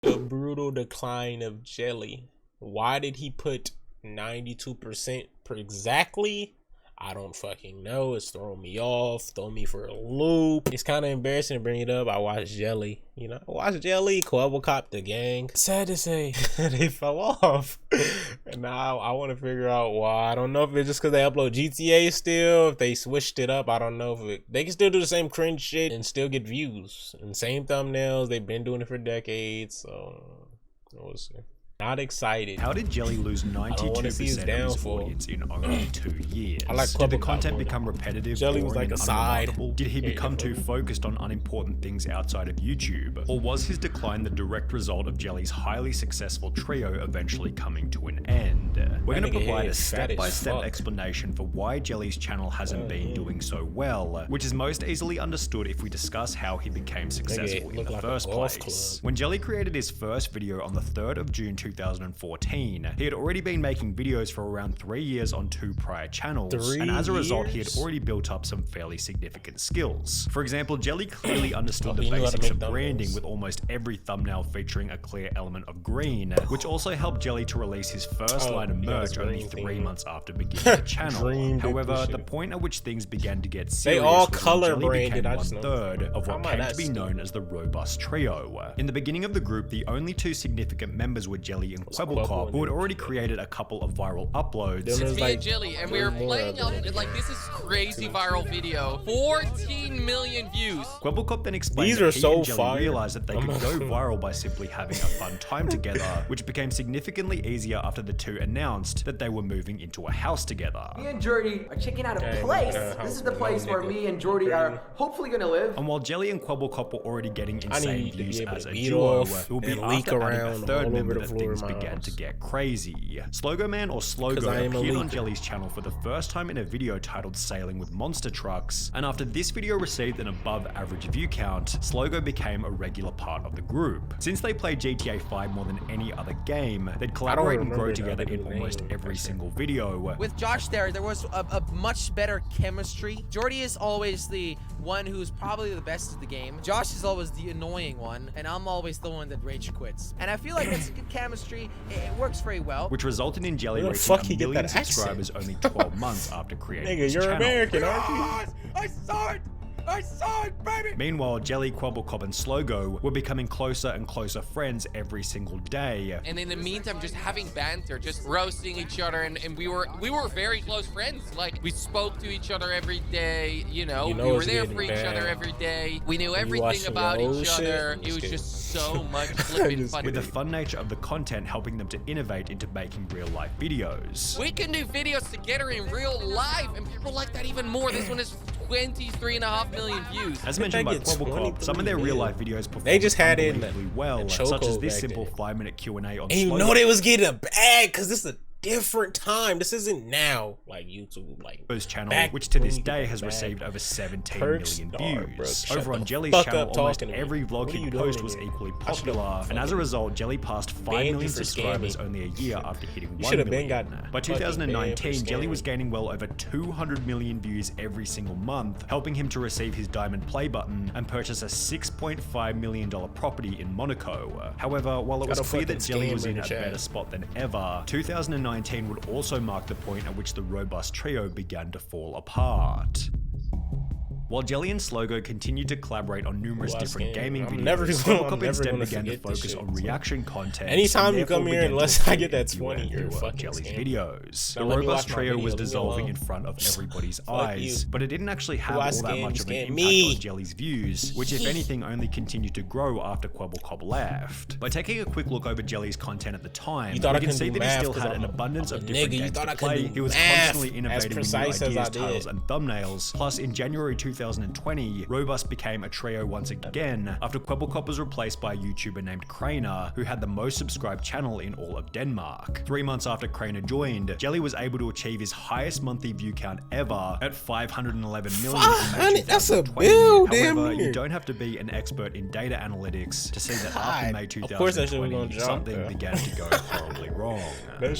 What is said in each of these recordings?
The brutal decline of Jelly. Why did he put 92% per exactly? I don't fucking know. It's throwing me off, throwing me for a loop. It's kind of embarrassing to bring it up. I watched Jelly, I watched Jelly, kwebblekop, the gang. Sad to say, they fell off. And now I want to figure out why. I don't know if it's just because they upload GTA still, if they switched it up. I don't know if they can still do the same cringe shit and still get views and same thumbnails. They've been doing it for decades, so we'll see. Not excited. How did Jelly lose 92% of his audience in only 2 years? Did the content become repetitive, Jelly was like a side. Did he become too focused on unimportant things outside of YouTube? Or was his decline the direct result of Jelly's highly successful trio eventually coming to an end? We're going to provide a step-by-step explanation for why Jelly's channel hasn't been doing so well, which is most easily understood if we discuss how he became successful in the first place. When Jelly created his first video on the 3rd of June 2014, he had already been making videos for around 3 years on 2 prior channels, and as a result he had already built up some fairly significant skills. For example, Jelly clearly understood the basics of branding, with almost every thumbnail featuring a clear element of green, which also helped Jelly to release his first line of merch only 3 months after beginning the channel. However, the point at which things began to get serious was when Jelly became 1/3 of what came to be known as the Robust Trio. In the beginning of the group, the only 2 significant members were Jelly and kwebblekop, who had already created a couple of viral uploads. It's me and Jelly, and we were playing out like this is crazy viral video, 14 million views. kwebblekop then explained that he and Jelly realized that they could go viral by simply having a fun time together, which became significantly easier after the 2 announced that they were moving into a house together. Me and Jordy are checking out a place. This is the place where me and Jordy are hopefully gonna live. And while Jelly and kwebblekop were already getting insane views as a duo, it will be after adding a 3rd member that things began to get crazy. Slogo Man, or Slogo, appeared on Jelly's channel for the first time in a video titled Sailing with Monster Trucks, and after this video received an above average view count, Slogo became a regular part of the group. Since they played GTA 5 more than any other game, they'd collaborate and grow together in almost every single video. With Josh there was a much better chemistry. Jordy is always the one who's probably the best at the game. Josh is always the annoying one, and I'm always the one that rage quits. And I feel like it's good chemistry. It works very well. Which resulted in Jelly reaching 1 million subscribers only 12 months after creating his you're channel. American, aren't you? I saw it! I saw it, baby! Meanwhile, Jelly, kwebblekop, and Slogo were becoming closer and closer friends every single day. And in the meantime, just having banter, just roasting each other, and we were very close friends. Like, we spoke to each other every day, we were there for each other every day. We knew everything about each other. It was just so much flipping fun. With the fun nature of the content helping them to innovate into making real-life videos. We can do videos together in real life, and people like that even more. This one is 23.5 million views. As mentioned by kwebblekop, some of their real-life videos performed unbelievably well, such as this simple 5-minute Q&A on And you know they was getting a bag because this is a different time. This isn't now like YouTube, like his channel, which to this day has received over 17 million views. Over on Jelly's channel, almost every vlog he posted was equally popular, and as a result, Jelly passed 5 million subscribers only a year after hitting 1 million. By 2019, Jelly was gaining well over 200 million views every single month, helping him to receive his diamond play button and purchase a $6.5 million property in Monaco. However, while it was clear that Jelly was in a better spot than ever, 2019 would also mark the point at which the Robust Trio began to fall apart. While Jelly and Slogo continued to collaborate on numerous different gaming videos, kwebblekop instead began to focus on reaction content. Anytime you come here, unless I get that 20, you're fucking Jelly's videos. The Robust Trio was dissolving in front of everybody's eyes, but it didn't actually have all that much of an impact on Jelly's views, which if anything only continued to grow after kwebblekop left. By taking a quick look over Jelly's content at the time, we can see that he still had an abundance of different games to play. He was constantly innovating with new ideas, titles, and thumbnails. Plus, in January 2020, Robust became a trio once again after kwebblekop was replaced by a YouTuber named Craner, who had the most subscribed channel in all of Denmark. 3 months after Craner joined, Jelly was able to achieve his highest monthly view count ever at 511 million. That's a bill, damn. However, you don't have to be an expert in data analytics to see that after May 2020, something began to go horribly wrong.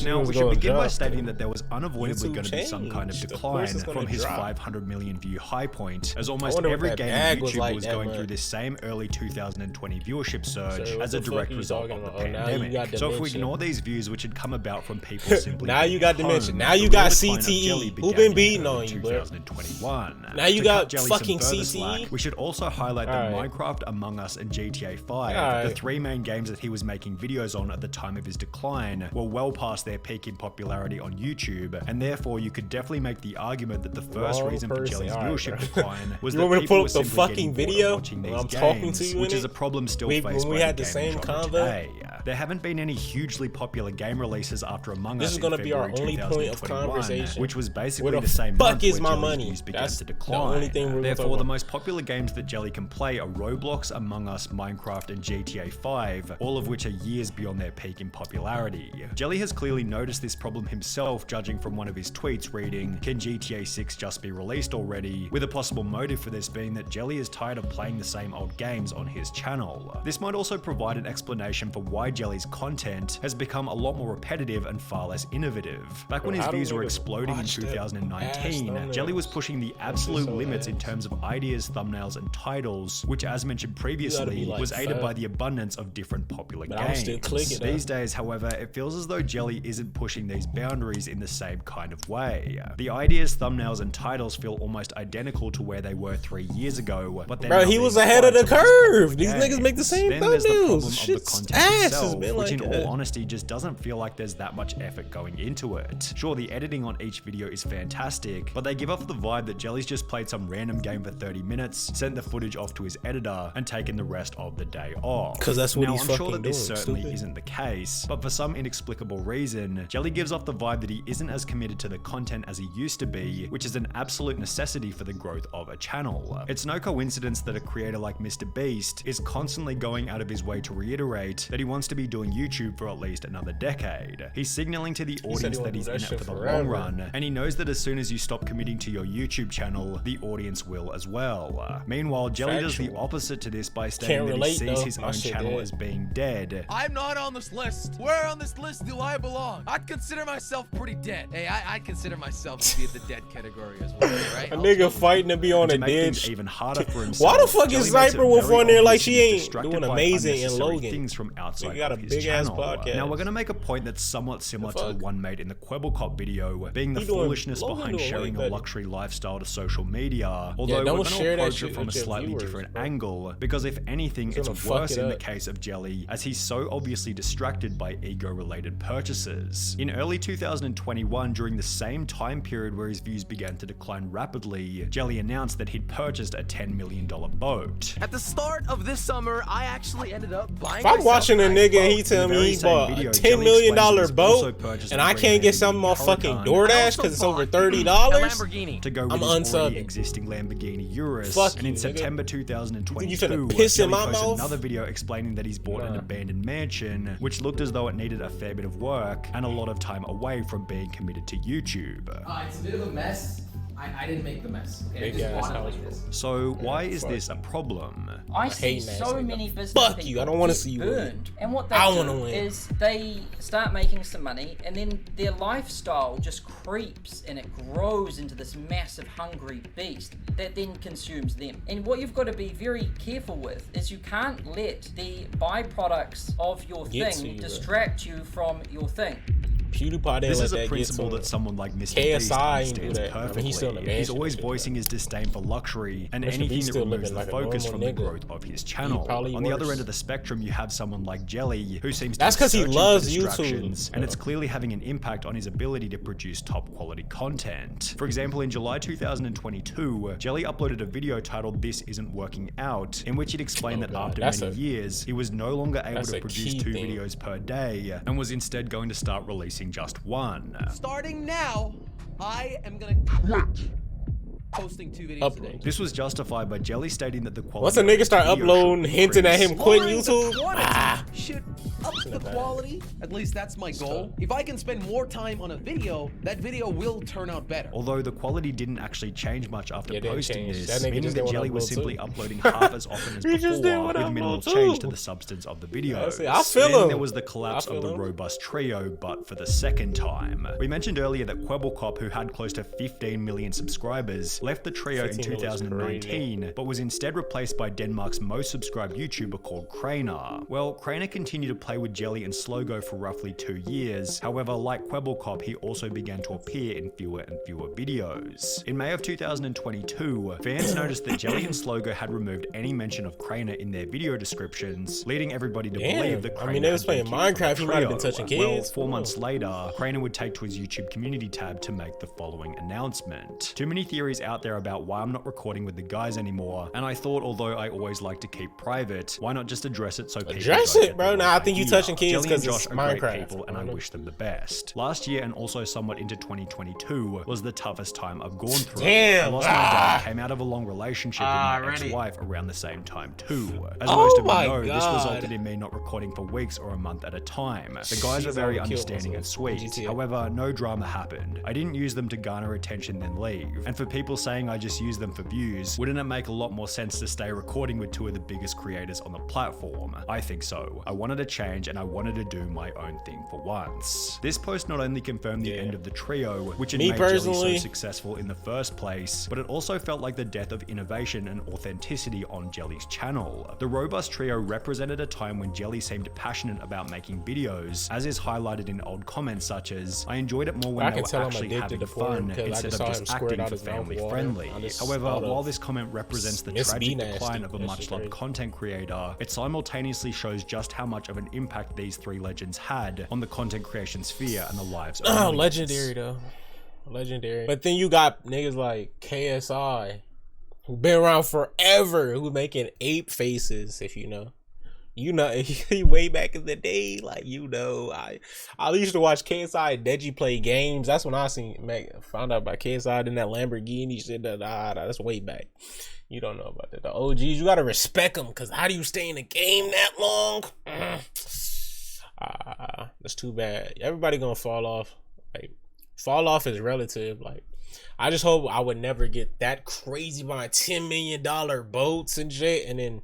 Now, we should begin by stating that there was unavoidably going to be some kind of decline from his 500 million view high point point, as almost every game on YouTube was going through this same early 2020 viewership surge as a direct result of the pandemic. So if we ignore these views which had come about from people simply now you got Dimension, now you got CTE, who been beating on you, bro? 2021. Now you got fucking CTE. We should also highlight that Minecraft, Among Us, and GTA 5, the three main games that he was making videos on at the time of his decline, were well past their peak in popularity on YouTube, and therefore you could definitely make the argument that the first reason for Jelly's viewership decline was that people were simply getting bored of watching these games, which is a problem still faced by the gaming genre today. There haven't been any hugely popular game releases after Among Us in February 2021, which was basically the same month where Jelly's views began to decline. Therefore, the most popular games that Jelly can play are Roblox, Among Us, Minecraft, and GTA 5, all of which are years beyond their peak in popularity. Jelly has clearly noticed this problem himself, judging from one of his tweets reading, "Can GTA 6 just be released already?" with a possible motive for this being that Jelly is tired of playing the same old games on his channel. This might also provide an explanation for why Jelly's content has become a lot more repetitive and far less innovative. Back when his views were exploding in 2019, Jelly was pushing the absolute limits in terms of ideas, thumbnails, and titles, which, as mentioned previously, was aided by the abundance of different popular games. These days, however, it feels as though Jelly isn't pushing these boundaries in the same kind of way. The ideas, thumbnails, and titles feel almost identical to where they were 3 years ago, but bro, he was ahead of the curve. These niggas make the same thumbnails. Shit's ass has been which in all honesty just doesn't feel like there's that much effort going into it. Sure, the editing on each video is fantastic, but they give off the vibe that Jelly's just played some random game for 30 minutes, sent the footage off to his editor, and taken the rest of the day off. Because that's what he's fucking doing. I'm sure that this certainly isn't the case, but for some inexplicable reason, Jelly gives off the vibe that he isn't as committed to the content as he used to be, which is an absolute necessity for the growth of a channel. It's no coincidence that a creator like Mr. Beast is constantly going out of his way to reiterate that he wants to be doing YouTube for at least another decade. He's signaling to the audience that he's in it for the long run, and he knows that as soon as you stop committing to your YouTube channel, the audience will as well. Meanwhile, Jelly does the opposite to this by stating that he sees his own channel as being dead. I'm not on this list. Where on this list do I belong? I'd consider myself pretty dead. Hey, I consider myself to be in the dead category as well, right? A nigga fighting to be on a dead. Even harder for himself. Why the fuck is Sniper Wolf on there like she ain't doing amazing in Logan? Things from outside got a big ass podcast. Now we're gonna make a point that's somewhat similar to the one made in the kwebblekop video, being the foolishness behind sharing a luxury lifestyle to social media. Although we're gonna approach it from a slightly different angle, because if anything, it's worse in the case of Jelly, as he's so obviously distracted by ego-related purchases. In early 2021, during the same time period where his views began to decline rapidly, Jelly announced that he'd purchased a $10 million boat. At the start of this summer, I actually ended up buying. If I'm watching a nigga and he tell me he bought a $10 million boat and I can't get something off fucking DoorDash because it's over $30, to go with his already existing Lamborghini Urus. And in September 2022, Jelly posted another video explaining that he's bought an abandoned mansion, which looked as though it needed a fair bit of work and a lot of time away from being committed to YouTube. It's a bit of a mess. I didn't make the mess. Okay? So why is this a problem? I see so many business Fuck you! I don't want to see you burned. And what they do is they start making some money, and then their lifestyle just creeps and it grows into this massive hungry beast that then consumes them. And what you've got to be very careful with is you can't let the byproducts of your thing distract you from your thing. This is a principle that someone like Mr. Beast understands perfectly. He's always voicing his disdain for luxury and anything that removes the focus from the growth of his channel. On the other end of the spectrum, you have someone like Jelly, who seems to be searching for distractions, and it's clearly having an impact on his ability to produce top quality content. For example, in July 2022, Jelly uploaded a video titled "This Isn't Working Out," in which he'd explained that after many years, he was no longer able to produce 2 videos per day, and was instead going to start releasing just one. Starting now, I am gonna quit posting 2 videos a day. This was justified by Jelly stating that the quality. Once a nigga start uploading, hinting at him quitting YouTube, should up the quality. At least that's my goal. If I can spend more time on a video, that video will turn out better. Although the quality didn't actually change much after posting this, meaning that Jelly was simply uploading half as often as before, with minimal change to the substance of the videos. Then there was the collapse of the robust trio, but for the second time. We mentioned earlier that kwebblekop, who had close to 15 million subscribers, left the trio in 2019, but was instead replaced by Denmark's most subscribed YouTuber called Craner. Well, Craner continued to play with Jelly and Slogo for roughly 2 years. However, like kwebblekop, he also began to appear in fewer and fewer videos. In May of 2022, fans noticed that Jelly and Slogo had removed any mention of Craner in their video descriptions, leading everybody to believe that Craner they was playing Minecraft, he might have been touching kids. Well, 4 months later, Craner would take to his YouTube community tab to make the following announcement. Too many theories out there about why I'm not recording with the guys anymore, and I thought, although I always like to keep private, why not just address it so people address it, bro. Nah, I think you touching kids because it's Minecraft. Great people, and I wish them the best. Last year, and also somewhat into 2022, was the toughest time I've gone through. Damn. I lost my dad, came out of a long relationship with my ex-wife around the same time too. As most of you know, this resulted in me not recording for weeks or a month at a time. The guys were very understanding and sweet. However, no drama happened. I didn't use them to garner attention then leave. And for people saying I just use them for views, wouldn't it make a lot more sense to stay recording with 2 of the biggest creators on the platform? I think so. I wanted to change and I wanted to do my own thing for once. This post not only confirmed the end of the trio, which had made Jelly so successful in the first place, but it also felt like the death of innovation and authenticity on Jelly's channel. The robust trio represented a time when Jelly seemed passionate about making videos, as is highlighted in old comments such as, I enjoyed it more when they were actually having fun instead of just acting for family friendly. However, while this comment represents the tragic decline of a much-loved content creator, it simultaneously shows just how much of an impact these 3 legends had on the content creation sphere and the lives of audience. Legendary though. Legendary. But then you got niggas like KSI, who been around forever, who making ape faces, if you know. You know, way back in the day, like, you know, I used to watch KSI and Deji play games. That's when I found out about KSI in that Lamborghini shit. That's way back. You don't know about that. The OGs, you gotta respect them, because how do you stay in the game that long? That's too bad. Everybody gonna fall off. Like, fall off is relative. Like, I just hope I would never get that crazy by $10 million boats and shit, and then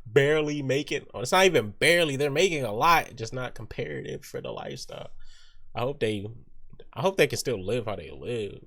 barely make it. It's not even barely. They're making a lot, just not comparative for the lifestyle. I hope they can still live how they live.